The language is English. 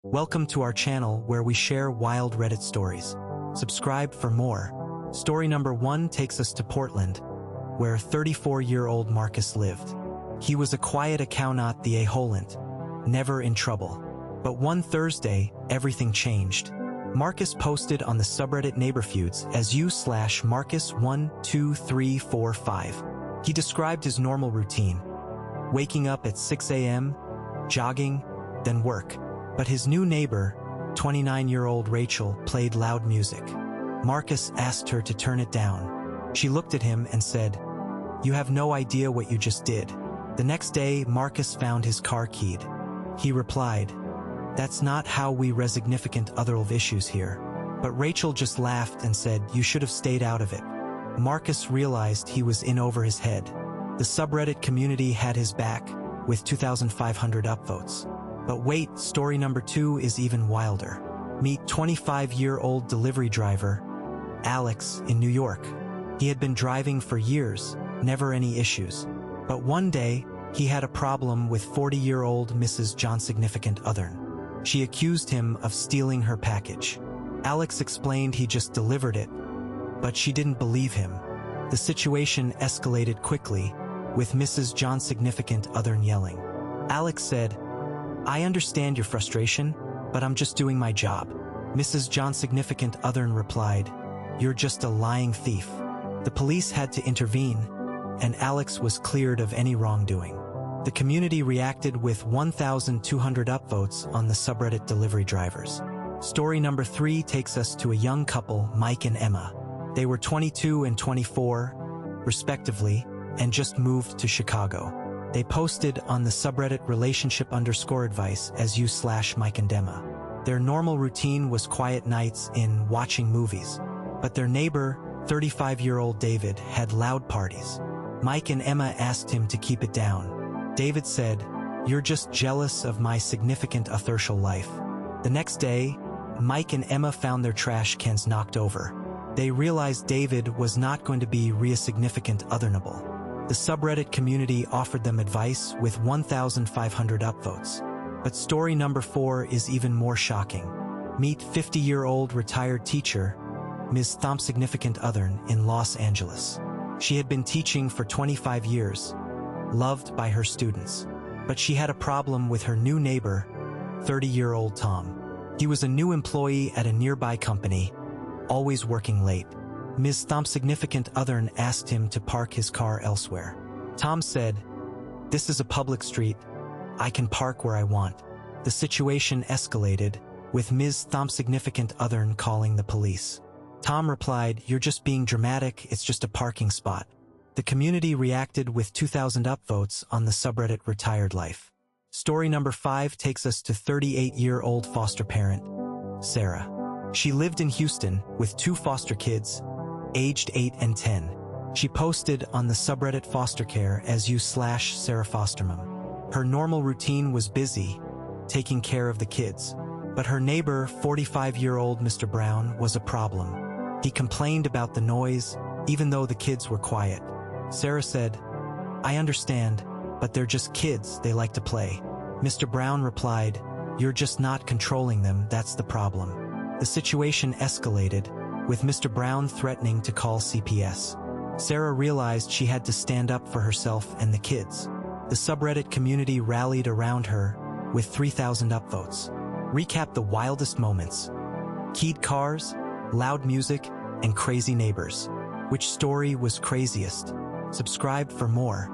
Welcome to our channel where we share wild Reddit stories. Subscribe for more. Story number 1 takes us to Portland, where 34-year-old Marcus lived. He was a quiet accountant, the a-holant, never in trouble. But one Thursday, everything changed. Marcus posted on the subreddit Feuds as u/Marcus12345. He described his normal routine: waking up at 6 a.m., jogging, then work. But his new neighbor, 29-year-old Rachel, played loud music. Marcus asked her to turn it down. She looked at him and said, "You have no idea what you just did." The next day, Marcus found his car keyed. He replied, "That's not how we resignificant other issues here." But Rachel just laughed and said, "You should have stayed out of it." Marcus realized he was in over his head. The subreddit community had his back, with 2,500 upvotes. But wait, story number 2 is even wilder. Meet 25-year-old delivery driver, Alex, in New York. He had been driving for years, never any issues. But one day, he had a problem with 40-year-old Mrs. John's significant other. She accused him of stealing her package. Alex explained he just delivered it, but she didn't believe him. The situation escalated quickly, with Mrs. John's significant other yelling. Alex said, "I understand your frustration, but I'm just doing my job." Mrs. John's significant other replied, "You're just a lying thief." The police had to intervene, and Alex was cleared of any wrongdoing. The community reacted with 1,200 upvotes on the subreddit delivery drivers. Story number 3 takes us to a young couple, Mike and Emma. They were 22 and 24, respectively, and just moved to Chicago. They posted on the subreddit relationship_advice as u/Mike and Emma. Their normal routine was quiet nights in watching movies. But their neighbor, 35-year-old David, had loud parties. Mike and Emma asked him to keep it down. David said, "You're just jealous of my significant other's life." The next day, Mike and Emma found their trash cans knocked over. They realized David was not going to be significant otherable. The subreddit community offered them advice with 1,500 upvotes. But story number 4 is even more shocking. Meet 50-year-old retired teacher, Ms. Thomp's significant other, in Los Angeles. She had been teaching for 25 years, loved by her students. But she had a problem with her new neighbor, 30-year-old Tom. He was a new employee at a nearby company, always working late. Ms. Thomp's significant other asked him to park his car elsewhere. Tom said, "This is a public street. I can park where I want." The situation escalated, with Ms. Thomp's significant other calling the police. Tom replied, "You're just being dramatic, it's just a parking spot." The community reacted with 2,000 upvotes on the subreddit Retired Life. Story number 5 takes us to 38-year-old foster parent, Sarah. She lived in Houston with 2 foster kids, aged 8 and 10. She posted on the subreddit foster care as u/Sarah Fostermom. Her normal routine was busy, taking care of the kids. But her neighbor, 45-year-old Mr. Brown, was a problem. He complained about the noise, even though the kids were quiet. Sarah said, "I understand, but they're just kids, they like to play." Mr. Brown replied, "You're just not controlling them, that's the problem." The situation escalated, with Mr. Brown threatening to call CPS. Sarah realized she had to stand up for herself and the kids. The subreddit community rallied around her, with 3,000 upvotes. Recap the wildest moments: keyed cars, loud music, and crazy neighbors. Which story was craziest? Subscribe for more.